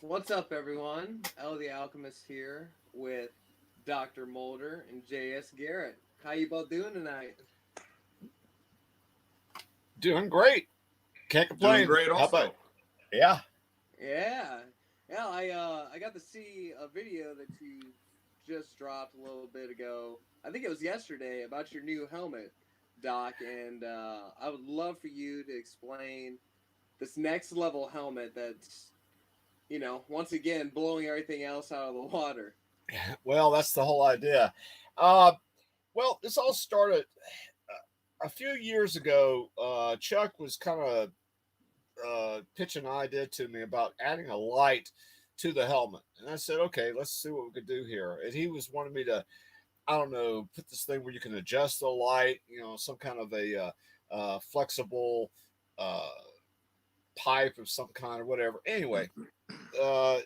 What's up, everyone? El the Alchemist here with Dr. Mulder and J.S. Garrett. How you both doing tonight? Doing great. Can't Doing complain. great How about? also. Yeah. Yeah, yeah. I got to see a video that you just dropped a little bit ago. I think it was yesterday about your new helmet, Doc, and I would love for you to explain this next level helmet that's once again blowing everything else out of the water. Well, that's the whole idea. Uh, well, this all started a few years ago. Chuck was kind of pitching an idea to me about adding a light to the helmet, and I said, "Okay, let's see what we could do here." And he was wanting me to, I don't know, put this thing where you can adjust the light. Some kind of a flexible uh, pipe of some kind or whatever. Anyway, uh,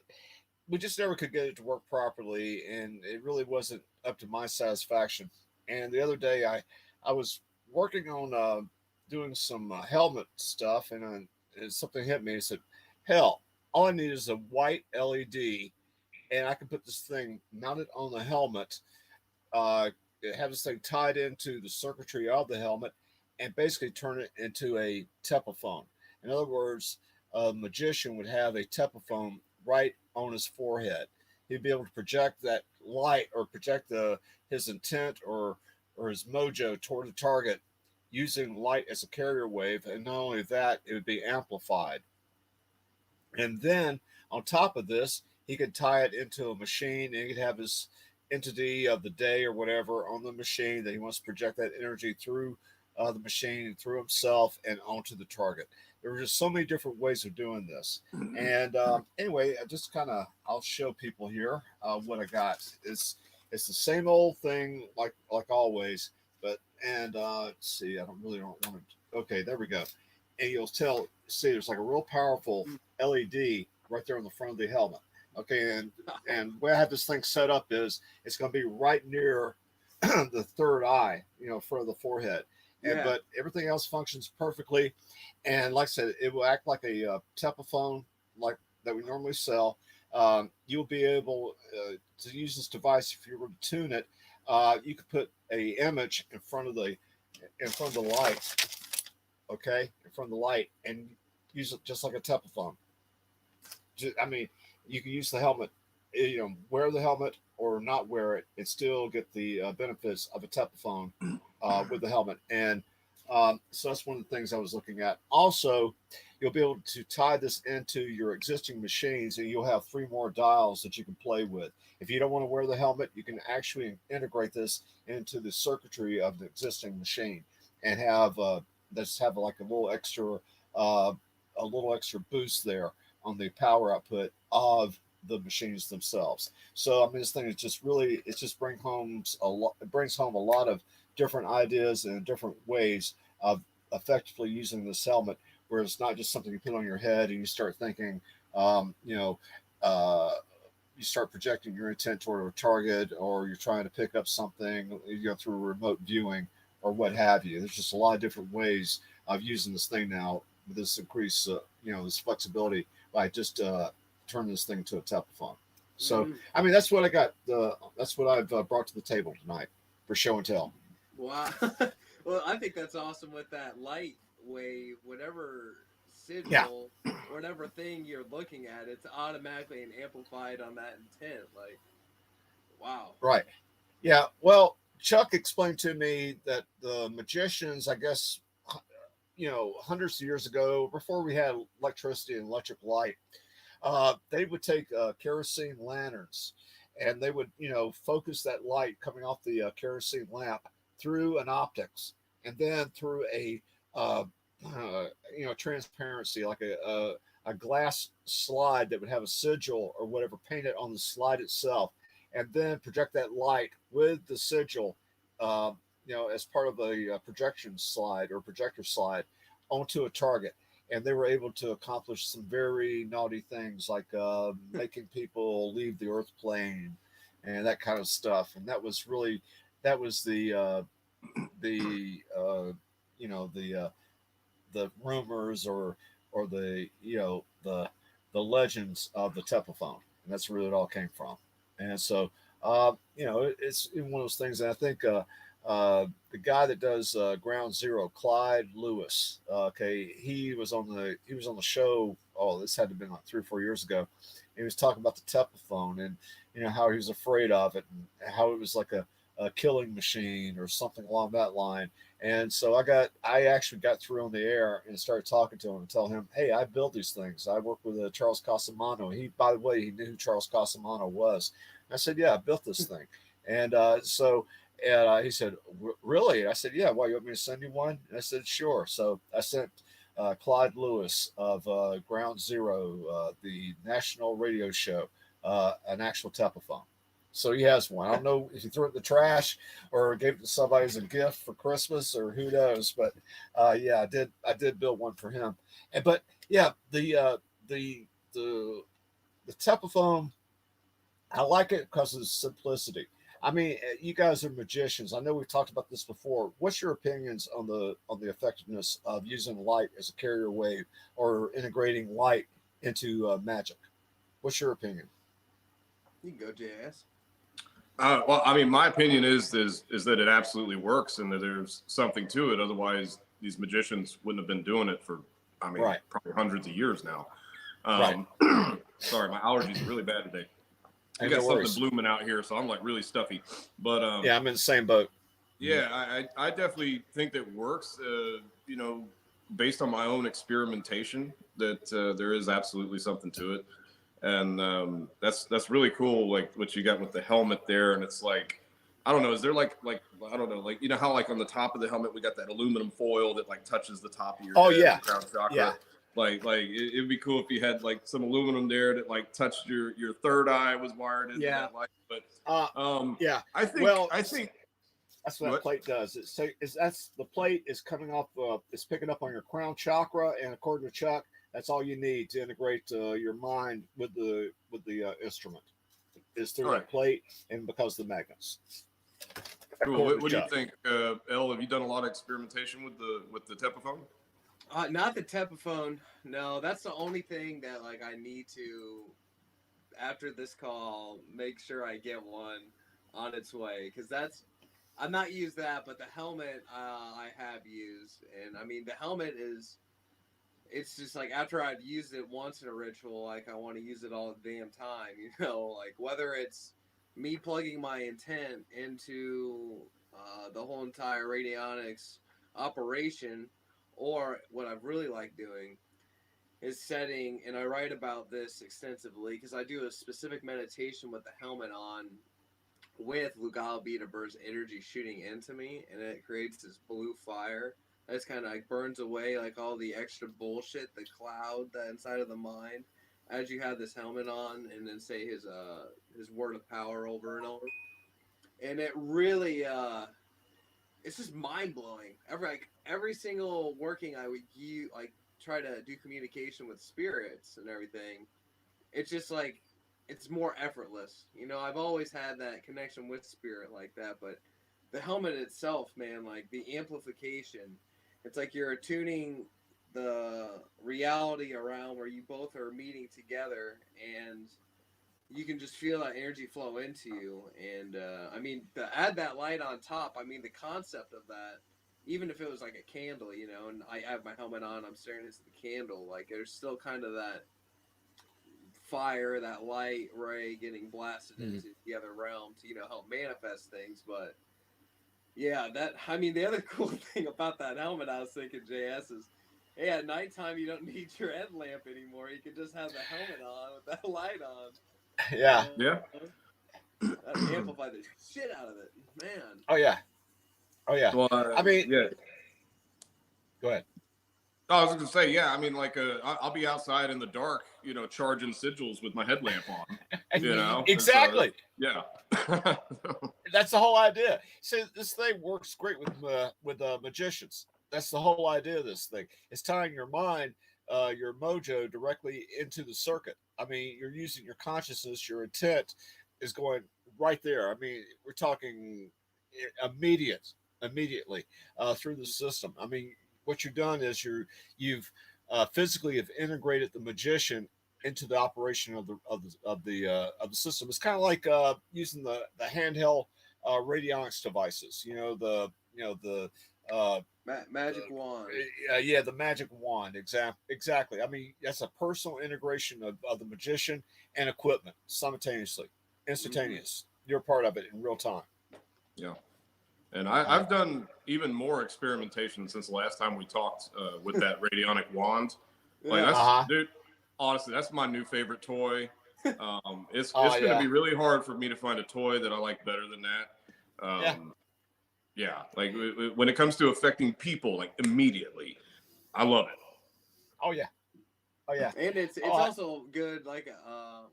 we just never could get it to work properly, and it really wasn't up to my satisfaction. And the other day, I was working on doing some helmet stuff, and something hit me. I said, "Hell, all I need is a white LED, and I can put this thing mounted on the helmet, uh, have this thing tied into the circuitry of the helmet, and basically turn it into a tepaphone. In other words, a magician would have a tepaphone right on his forehead. He'd be able to project that light or project his intent or his mojo toward the target using light as a carrier wave. And not only that, it would be amplified. And then on top of this, he could tie it into a machine and he could have his entity of the day or whatever on the machine that he wants to project that energy through the machine and through himself and onto the target. There were just so many different ways of doing this. And anyway, I just kind of I'll show people here what I got. It's the same old thing like always, but and let's see, I don't want to. Okay, there we go. And you'll see there's like a real powerful LED right there on the front of the helmet. Okay, and the way I have this thing set up is it's going to be right near the third eye, front of the forehead. And Yeah. but everything else functions perfectly, and like I said, it will act like a tepaphone, like that we normally sell. You'll be able to use this device if you were to tune it. You could put a image in front of the light, okay, in front of the light, and use it just like a tepaphone. I mean, you can use the helmet, wear the helmet or not wear it, and still get the benefits of a tepaphone with the helmet. And so that's one of the things I was looking at. Also, you'll be able to tie this into your existing machines, and you'll have three more dials that you can play with. If you don't want to wear the helmet, you can actually integrate this into the circuitry of the existing machine, and have like uh, a little extra boost there on the power output of the machines themselves. So I mean, this thing is just really it just brings home a lot of different ideas and different ways of effectively using this helmet, where it's not just something you put on your head and you start thinking, um, you know. Uh, you start projecting your intent toward a target, or you're trying to pick up something, through remote viewing or what have you. There's just a lot of different ways of using this thing now with this increase, this flexibility by just turning this thing to a telephone. So, Mm. I mean, that's what I got. That's what I've brought to the table tonight for show and tell. Wow. Well, I think that's awesome with that light wave, whatever Yeah, sigil, whatever thing you're looking at, it's automatically and amplified on that intent. Like, wow. right. Yeah. Well, Chuck explained to me that the magicians, I guess, hundreds of years ago, before we had electricity and electric light, they would take kerosene lanterns, and they would, focus that light coming off the kerosene lamp through an optics, and then through uh, transparency, like a glass slide that would have a sigil or whatever painted on the slide itself, and then project that light with the sigil, uh, as part of a projection slide or projector slide onto a target. And they were able to accomplish some very naughty things, like making people leave the Earth plane and that kind of stuff. And that was the you know the rumors or the the legends of the Tepophone, and that's where it all came from. And so, it's one of those things that I think the guy that does Ground Zero, Clyde Lewis. Okay, he was on the show. Oh, this had to have been like 3 or 4 years ago. He was talking about the Tepophone and how he was afraid of it and how it was like a killing machine or something along that line. And so I actually got through on the air and started talking to him and tell him, hey, I build these things. I work with Charles Casamano. By the way, he knew who Charles Casamano was. And I said, yeah, I built this thing. And he said, really? I said, yeah. Why, you want me to send you one? And I said, sure. So I sent Clyde Lewis of Ground Zero, the national radio show, an actual Tepophone. So he has one. I don't know if he threw it in the trash or gave it to somebody as a gift for Christmas or who knows. But yeah, I did build one for him. But yeah, the Tepophone, I like it because of the simplicity. I mean, you guys are magicians. I know we've talked about this before. What's your opinions on the effectiveness of using light as a carrier wave or integrating light into magic? What's your opinion? You can go, JS. Well, I mean, my opinion is that it absolutely works and that there's something to it. Otherwise, these magicians wouldn't have been doing it for, I mean, Right. probably hundreds of years now. Right. Sorry, my allergies are really bad today. We got something blooming out here, so I'm like really stuffy. But yeah, I'm in the same boat. Yeah, I definitely think that works. Based on my own experimentation, that there is absolutely something to it, and that's really cool. Like what you got with the helmet there, and it's like, I don't know, is there like I don't know, like how like on the top of the helmet we got that aluminum foil that like touches the top of your head, yeah, crown chakra. Yeah. Like it'd be cool if you had like some aluminum there that like touched your third eye was wired into that light. But yeah, I think that's what that plate does. That's the plate is coming off. It's picking up on your crown chakra, and according to Chuck, that's all you need to integrate your mind with the instrument. Is through that plate, and because of the magnets. Cool. What do you think, Elle? Have you done a lot of experimentation with the Tepophone? Not the Tepophone. No, that's the only thing that like I need to, after this call, make sure I get one on its way, because I've not used that, but the helmet I have used, and I mean the helmet it's just like after I've used it once in a ritual, like I want to use it all the damn time, like whether it's me plugging my intent into the whole entire radionics operation, or what I've really liked doing is setting, and I write about this extensively because I do a specific meditation with the helmet on with Lugal Biederber's energy shooting into me, and it creates this blue fire that just kind of like burns away like all the extra bullshit, the cloud that inside of the mind, as you have this helmet on, and then say his word of power over and over, and it really it's just mind blowing. Every single working I would try to do communication with spirits and everything. It's just like it's more effortless. I've always had that connection with spirit like that, but the helmet itself, man, like the amplification, it's like you're attuning the reality around where you both are meeting together, and you can just feel that energy flow into you. And I mean, to add that light on top, I mean, the concept of that, even if it was like a candle, and I have my helmet on, I'm staring into the candle, like there's still kind of that fire, that light ray getting blasted into the other realm to help manifest things. But yeah, the other cool thing about that helmet, I was thinking, JS, is hey, at nighttime you don't need your headlamp anymore. You can just have the helmet on with that light on. Yeah. That amplify the shit out of it, man. Oh yeah. Well, I mean, yeah. Go ahead. I was going to say, yeah. I mean, like, I'll be outside in the dark, charging sigils with my headlamp on. Exactly. Yeah. That's the whole idea. See, this thing works great with magicians. That's the whole idea of this thing. It's tying your mind, your mojo, directly into the circuit. I mean, you're using your consciousness. Your intent is going right there. I mean, we're talking immediately through the system. I mean, what you've done is you've physically have integrated the magician into the operation of the system. It's kind of like using the handheld radionics devices. Magic wand. Yeah, the magic wand. Exactly. I mean, that's a personal integration of the magician and equipment simultaneously, instantaneous. You're a part of it in real time. Yeah. And I've done even more experimentation since the last time we talked with that radionic wand. Like dude, honestly, that's my new favorite toy. It's going to be really hard for me to find a toy that I like better than that. Yeah, like when it comes to affecting people, like immediately, I love it. Oh yeah. And it's also good. Like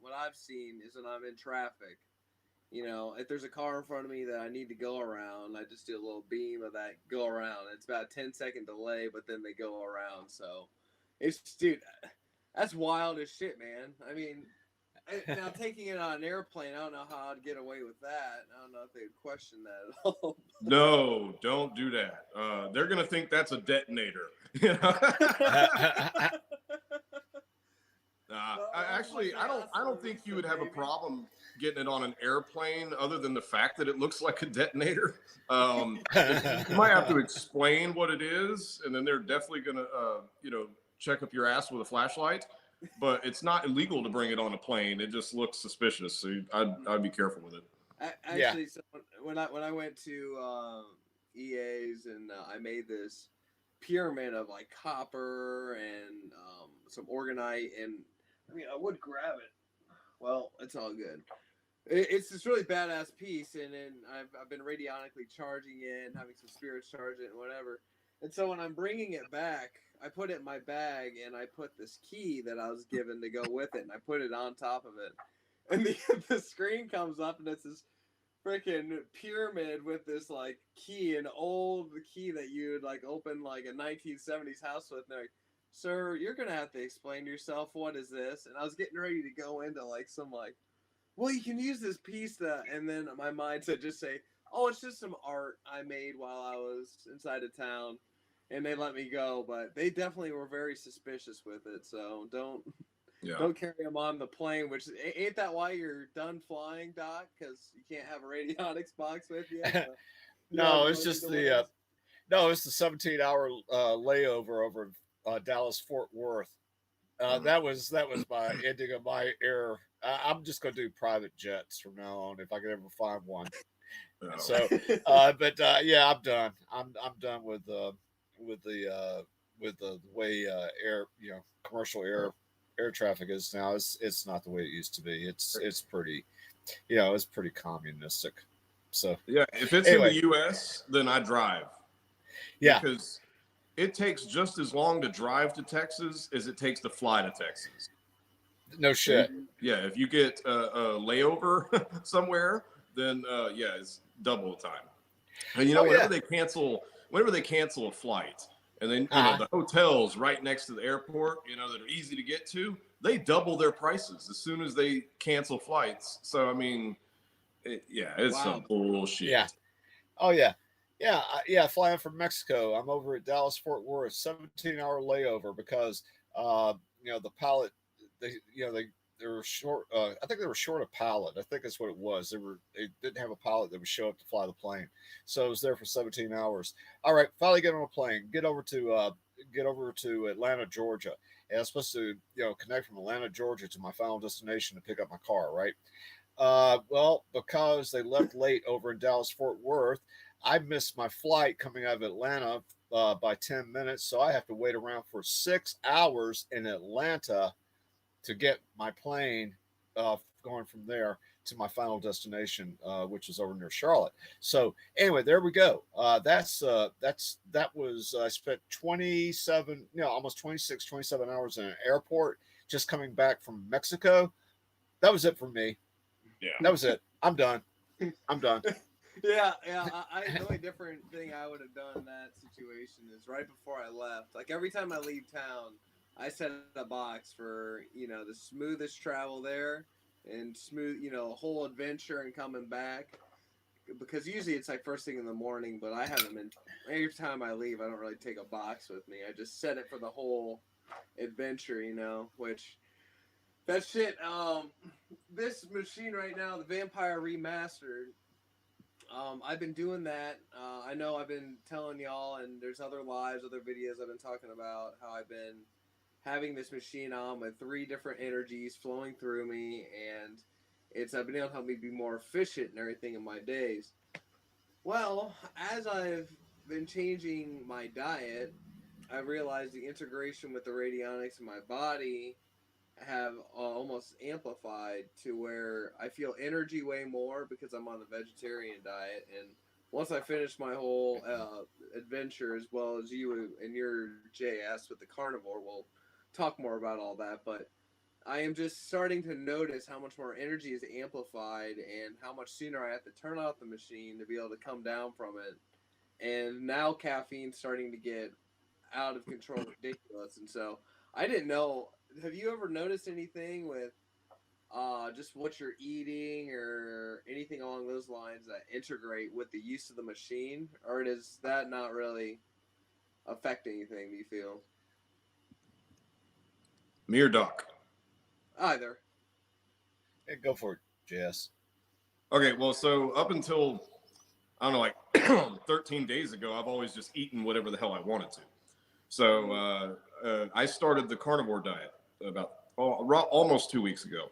what I've seen is when I'm in traffic. If there's a car in front of me that I need to go around, I just do a little beam of that go around. It's about a 10-second delay, but then they go around. So dude, that's wild as shit, man. I mean, now taking it on an airplane, I don't know how I'd get away with that. I don't know if they'd question that at all. No, don't do that. They're going to think that's a detonator. I don't think you would have a problem getting it on an airplane, other than the fact that it looks like a detonator. You might have to explain what it is, and then they're definitely going to, check up your ass with a flashlight. But it's not illegal to bring it on a plane. It just looks suspicious, so I'd be careful with it. Actually, so when I went to EA's and I made this pyramid of like copper and some organite, and I mean I would grab it. Well, it's all good. It's this really badass piece, and then I've been radionically charging it and having some spirits charge it and whatever. And so when I'm bringing it back, I put it in my bag and I put this key that I was given to go with it, and I put it on top of it. And the screen comes up and it's this freaking pyramid with this like key, an old key that you would like open like a 1970s house with. And they're like, "Sir, you're gonna have to explain to yourself, what is this?" And I was getting ready to go into like some like, well, you can use this piece to, and then my mind said just say, "Oh, it's just some art I made while I was inside of town," and they let me go. But they definitely were very suspicious with it, so don't carry them on the plane. Which ain't that why you're done flying, Doc? Because you can't have a radionics box with you. No, it's just it's the 17-hour layover over Dallas Fort Worth. That was my ending of my air. I'm just going to do private jets from now on if I can ever find one. So, yeah, I'm done. I'm done with the way commercial air traffic is now. It's not the way it used to be. It's pretty, it's pretty communistic. So yeah, if it's in the U.S., then I drive. Yeah, because it takes just as long to drive to Texas as it takes to fly to Texas. No shit. Yeah, if you get a layover somewhere, then it's double the time. And whenever they cancel a flight, and then the hotels right next to the airport, that are easy to get to, they double their prices as soon as they cancel flights. So I mean, it's some bullshit. Yeah. Oh yeah. Yeah, flying from Mexico. I'm over at Dallas Fort Worth, 17-hour layover because the pilot they were short. I think they were short a pilot. I think that's what it was. They didn't have a pilot that would show up to fly the plane, so I was there for 17 hours. All right, finally get on a plane, get over to Atlanta, Georgia, and I was supposed to connect from Atlanta, Georgia to my final destination to pick up my car. Right. Well, because they left late over in Dallas Fort Worth, I missed my flight coming out of Atlanta by 10 minutes, so I have to wait around for 6 hours in Atlanta to get my plane going from there to my final destination, which is over near Charlotte. So anyway, there we go. That was I spent 27 hours in an airport just coming back from Mexico. That was it for me. Yeah, that was it. I'm done. Yeah. The only different thing I would have done in that situation is right before I left. Like every time I leave town, I set a box for the smoothest travel there and smooth whole adventure and coming back. Because usually it's like first thing in the morning, but I haven't been. Every time I leave, I don't really take a box with me. I just set it for the whole adventure, which That shit. This machine right now, the Vampire Remastered. I've been doing that. I know I've been telling y'all, and there's other lives, other videos I've been talking about how I've been having this machine on with 3 different energies flowing through me, and it's been able to help me be more efficient and everything in my days. Well, as I've been changing my diet, I realized the integration with the radionics in my body have almost amplified to where I feel energy way more because I'm on the vegetarian diet. And once I finish my whole adventure, as well as you and your JS with the carnivore, we'll talk more about all that. But I am just starting to notice how much more energy is amplified and how much sooner I have to turn off the machine to be able to come down from it. And now caffeine's starting to get out of control, ridiculous. And so I didn't know. Have you ever noticed anything with just what you're eating or anything along those lines that integrate with the use of the machine, or does that not really affect anything? Do you feel Me or Doc? either? Yeah, go for it, Jess. Okay, well, so up until I don't know, like 13 days ago, I've always just eaten whatever the hell I wanted to. So I started the carnivore diet about almost 2 weeks ago,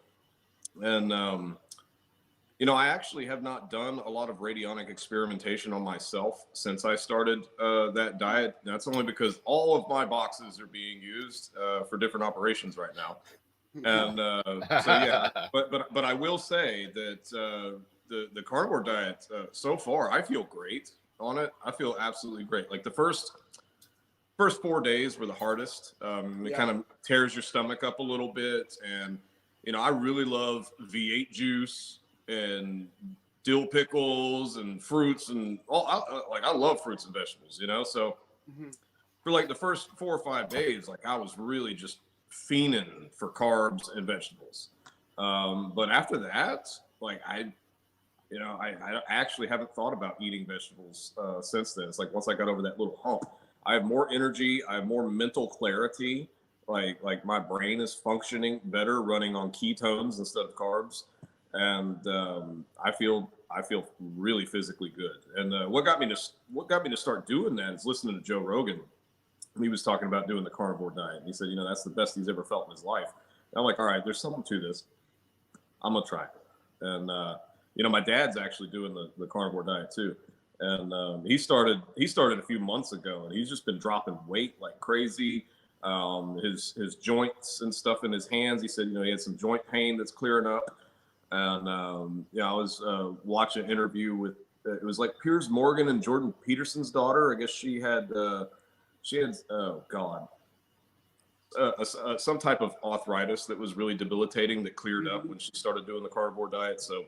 and I actually have not done a lot of radionic experimentation on myself since I started that diet. That's only because all of my boxes are being used for different operations right now. And so yeah, but I will say that the carnivore diet so far, I feel great on it. I feel absolutely great. Like the first 4 days were the hardest. It kind of tears your stomach up a little bit, and I really love V8 juice and dill pickles and fruits and all. I love fruits and vegetables. So for like the first 4 or 5 days, like I was really just fiending for carbs and vegetables. But after that, like I actually haven't thought about eating vegetables since then. It's like once I got over that little hump, I have more energy, I have more mental clarity. Like my brain is functioning better running on ketones instead of carbs, and I feel really physically good. And what got me to start doing that is listening to Joe Rogan. He was talking about doing the carnivore diet. He said, that's the best he's ever felt in his life. And I'm like, all right, there's something to this. I'm gonna try it. And my dad's actually doing the carnivore diet too. And he started a few months ago, and he's just been dropping weight like crazy. His joints and stuff in his hands. He said, he had some joint pain that's clearing up. And I was watching an interview with it was like Piers Morgan and Jordan Peterson's daughter. I guess she had oh god, some type of arthritis that was really debilitating that cleared up when she started doing the carnivore diet. So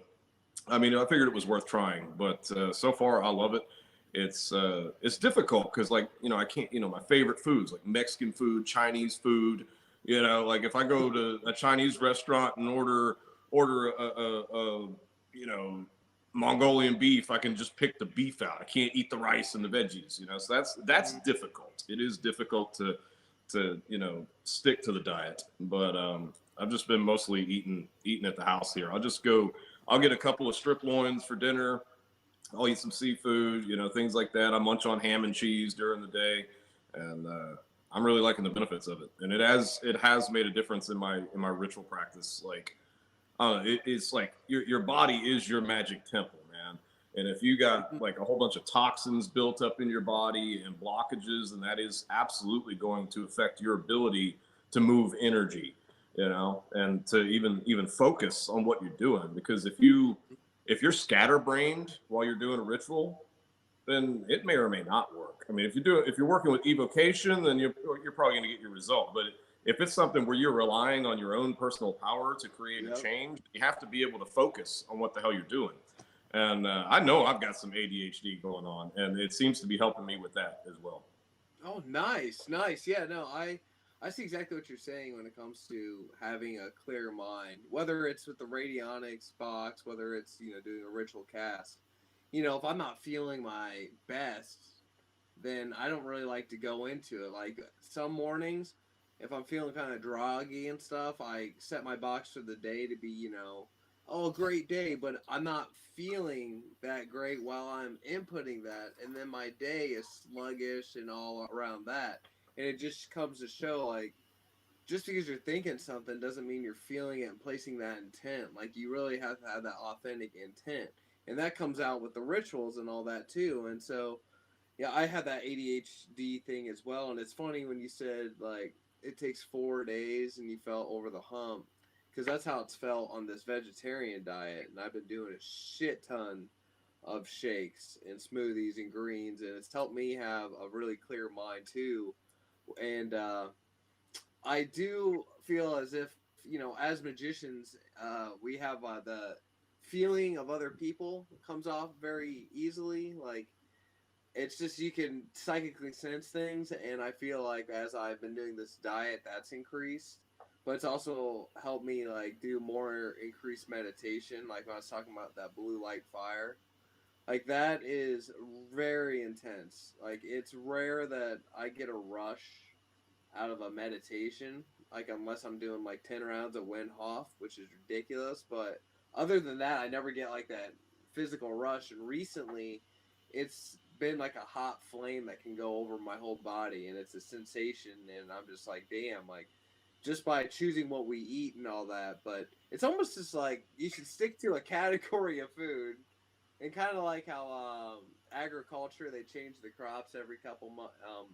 I figured it was worth trying, but so far I love it. It's difficult because I can't, my favorite foods like Mexican food, Chinese food, like if I go to a Chinese restaurant and order a Mongolian beef, I can just pick the beef out. I can't eat the rice and the veggies, so that's difficult. It is difficult to stick to the diet, but I've just been mostly eating at the house here. I'll get a couple of strip loins for dinner. I'll eat some seafood, things like that. I munch on ham and cheese during the day, and I'm really liking the benefits of it. And it has made a difference in my ritual practice. Like, it's like your body is your magic temple, man. And if you got like a whole bunch of toxins built up in your body and blockages, then that is absolutely going to affect your ability to move energy. And to even focus on what you're doing. Because if you're scatterbrained while you're doing a ritual, then it may or may not work. If you're working with evocation, then you're probably going to get your result. But if it's something where you're relying on your own personal power to create a change, you have to be able to focus on what the hell you're doing. And I know I've got some ADHD going on, and it seems to be helping me with that as well. Oh, nice. Yeah, no, I see exactly what you're saying when it comes to having a clear mind, whether it's with the radionics box, whether it's, doing a ritual cast. If I'm not feeling my best, then I don't really like to go into it. Like some mornings, if I'm feeling kind of groggy and stuff, I set my box for the day to be, oh, great day, but I'm not feeling that great while I'm inputting that, and then my day is sluggish and all around that, and it just comes to show like just because you're thinking something doesn't mean you're feeling it and placing that intent. Like you really have to have that authentic intent, and that comes out with the rituals and all that too. And so, yeah, I had that ADHD thing as well. And it's funny when you said like it takes 4 days and you felt over the hump, because that's how it's felt on this vegetarian diet. And I've been doing a shit ton of shakes and smoothies and greens, and it's helped me have a really clear mind too. And I do feel as if, as magicians, we have the feeling of other people comes off very easily. Like it's just you can psychically sense things, and I feel like as I've been doing this diet, that's increased. But it's also helped me like do more increased meditation. Like when I was talking about that blue light fire, like that is very intense. Like it's rare that I get a rush out of a meditation, like unless I'm doing like 10 rounds of Wim Hof, which is ridiculous. But other than that, I never get like that physical rush. And recently, it's been like a hot flame that can go over my whole body, and it's a sensation. And I'm just like, damn, like just by choosing what we eat and all that. But it's almost just like you should stick to a category of food, and kind of like how agriculture, they change the crops every couple months,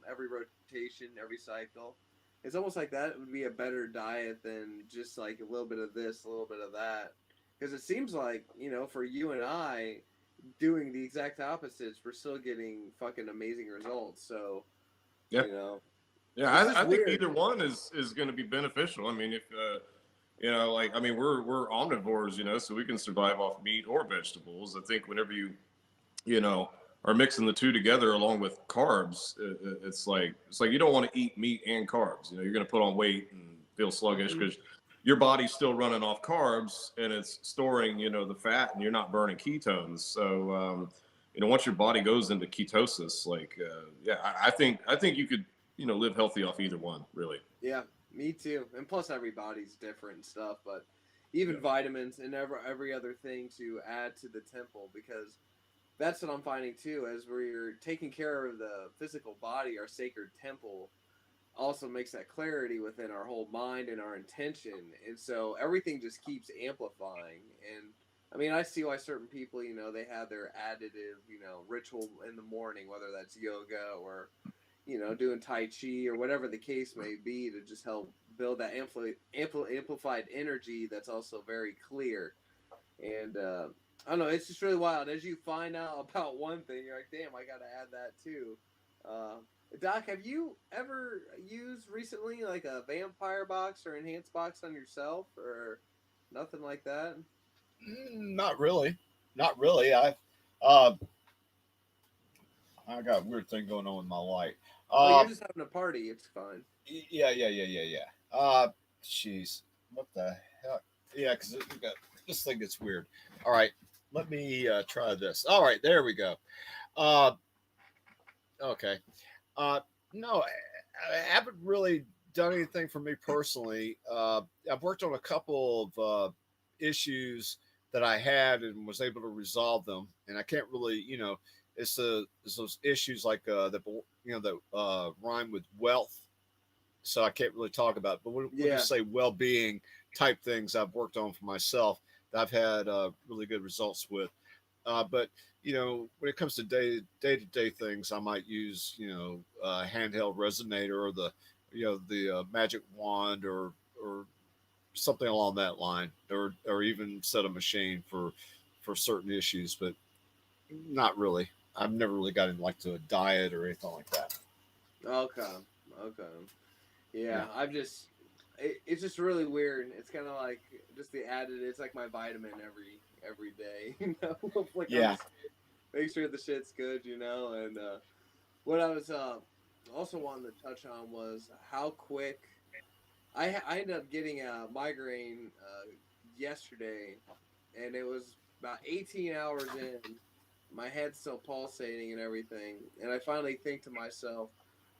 every rotation, every cycle. It's almost like that would be a better diet than just like a little bit of this, a little bit of that. Because it seems like, for you and I doing the exact opposites, we're still getting fucking amazing results. So, Yeah. you know, Yeah, it's just I think weird. either one is going to be beneficial. I mean, if like I mean, we're omnivores, so we can survive off meat or vegetables. I think whenever you know are mixing the two together along with carbs, it's like you don't want to eat meat and carbs. You're going to put on weight and feel sluggish Mm-hmm. because your body's still running off carbs and it's storing the fat, and you're not burning ketones. So once your body goes into ketosis, like yeah, I think you could live healthy off either one, really. Yeah, me too. And plus, everybody's different and stuff, but even Yeah. vitamins and every other thing to add to the temple, because that's what I'm finding too. As we're taking care of the physical body, our sacred temple also makes that clarity within our whole mind and our intention, and so everything just keeps amplifying. And I mean, I see why certain people, they have their additive, ritual in the morning, whether that's yoga or doing Tai Chi or whatever the case may be, to just help build that amplified energy that's also very clear. And I don't know, it's just really wild. As you find out about one thing, you're like, damn, I got to add that too. Uh, Doc, have you ever used recently like a vampire box or enhanced box on yourself, or nothing like that? Not really, not really. Uh, I got a weird thing going on with my light. Oh, you're Uh, just having a party. It's fine. yeah. Jeez, what the hell? Yeah, because this thing gets weird. All right, let me try this. All right, there we go. Uh, okay. Uh, no, I haven't really done anything for me personally. I've worked on a couple of issues that I had and was able to resolve them, and I can't really, it's those issues like that rhyme with wealth. So I can't really talk about. But we'll Yeah. just say well-being type things I've worked on for myself that I've had really good results with. But when it comes to to day things, I might use a handheld resonator or the magic wand or something along that line, or even set a machine for certain issues, but not really. I've never really got into like to a diet or anything like that. Okay. Okay. Yeah, Yeah, it's just really weird. It's kind of like just the added. It's like my vitamin every day. Like I'm yeah, just make sure the shit's good, And what I was also wanting to touch on was how quick I ended up getting a migraine yesterday, and it was about 18 hours in. My head's still pulsating and everything, and I finally think to myself,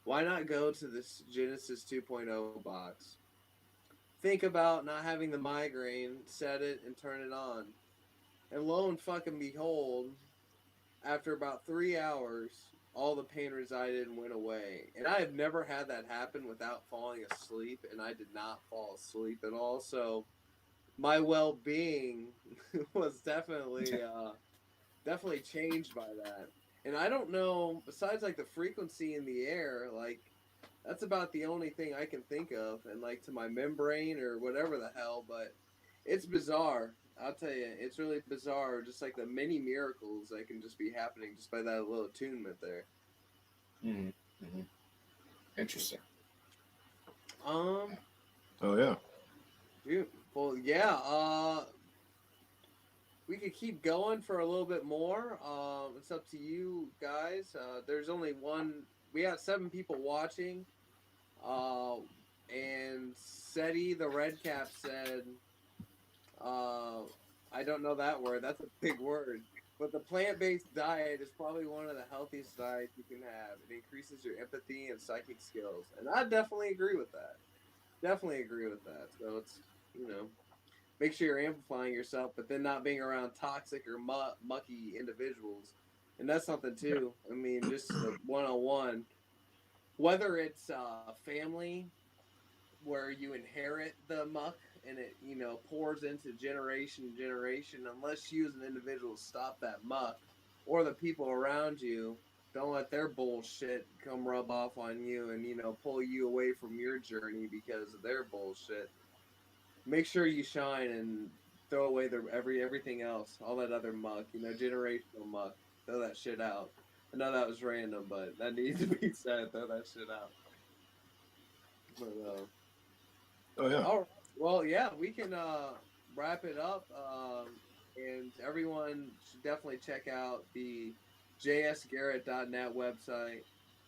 why not go to this Genesis 2.0 box? Think about not having the migraine, set it and turn it on. And lo and fucking behold, after about 3 hours, all the pain resided and went away. And I have never had that happen without falling asleep, and I did not fall asleep at all. So my well-being was definitely changed by that. And I don't know, besides like the frequency in the air, like that's about the only thing I can think of, and like to my membrane or whatever the hell. But it's bizarre. I'll tell you, it's really bizarre. Just like the many miracles that can just be happening just by that little attunement there. Mm-hmm. Mm-hmm. Interesting. Um. Oh yeah. Dude, well, yeah. We could keep going for a little bit more. It's up to you guys. There's only one. We have 7 people watching. Uh, and Seti the Red Cap said, uh, I don't know that word. That's a big word. But the plant-based diet is probably one of the healthiest diets you can have. It increases your empathy and psychic skills, and I definitely agree with that. Definitely agree with that. So it's make sure you're amplifying yourself, but then not being around toxic or mucky individuals, and that's something too. I mean, just the one-on-one, whether it's family where you inherit the muck and it pours into generation to generation, unless you as an individual stop that muck, or the people around you don't let their bullshit come rub off on you and pull you away from your journey because of their bullshit. Make sure you shine and throw away everything else, all that other muck, generational muck. Throw that shit out. I know that was random, but that needs to be said. Throw that shit out. But Oh yeah. all right. Well, yeah, we can wrap it up. And everyone should definitely check out the jsgarrett.net website,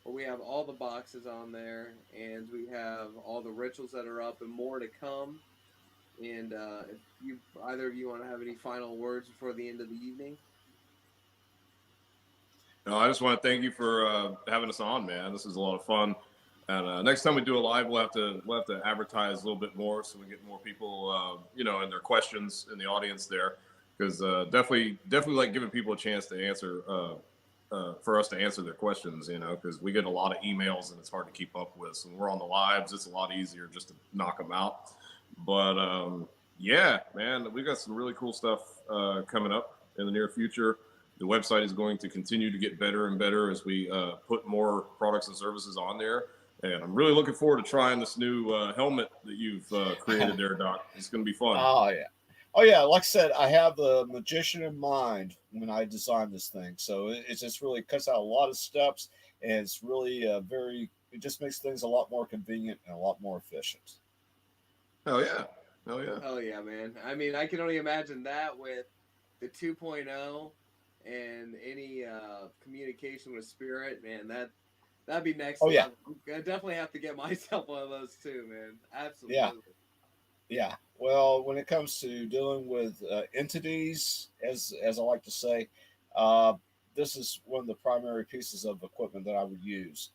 where we have all the boxes on there, and we have all the rituals that are up and more to come. And if you either of you want to have any final words before the end of the evening. No, I just want to thank you for having us on, man. This is a lot of fun. And next time we do a live, we'll have to advertise a little bit more so we get more people, and their questions in the audience there, because definitely like giving people a chance to answer, for us to answer their questions, because we get a lot of emails and it's hard to keep up with. So when we're on the lives, it's a lot easier just to knock them out. But yeah, man, we got some really cool stuff coming up in the near future. The website is going to continue to get better and better as we put more products and services on there. And I'm really looking forward to trying this new helmet that you've created there, Doc. It's going to be fun. Oh yeah. Oh yeah. Like I said, I have the magician in mind when I designed this thing. So it just really cuts out a lot of steps, and it's really it just makes things a lot more convenient and a lot more efficient. Hell yeah. Hell yeah. Hell yeah, man. I mean, I can only imagine that with the 2.0 and any communication with spirit, man. That'd be next Oh yeah. level. I definitely have to get myself one of those too, man. Absolutely. Yeah. Yeah. Well, when it comes to dealing with entities, as I like to say, uh, this is one of the primary pieces of equipment that I would use,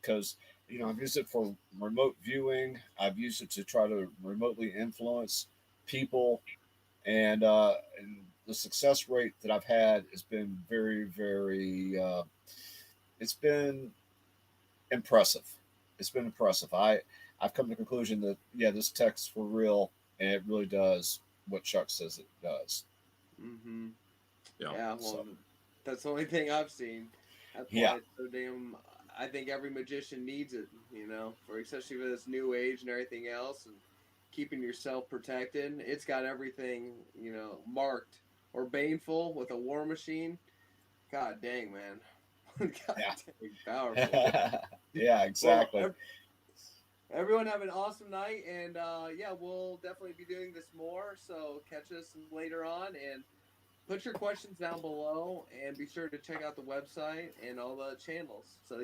because I've used it for remote viewing. I've used it to try to remotely influence people, and the success rate that I've had has been very, very. It's been impressive. It's been impressive. I've come to the conclusion that yeah, this tech's for real, and it really does what Chuck says it does. Mm-hmm. Yeah. Yeah. Well, So that's the only thing I've seen. That's why yeah, it's so damn. I think every magician needs it. For especially for this new age and everything else, and keeping yourself protected. It's got everything marked or baneful with a war machine. God dang, man. God dang, powerful. yeah, yeah, Well, exactly. everyone have an awesome night, and yeah, we'll definitely be doing this more. So catch us later on, and put your questions down below, and be sure to check out the website and all the channels. So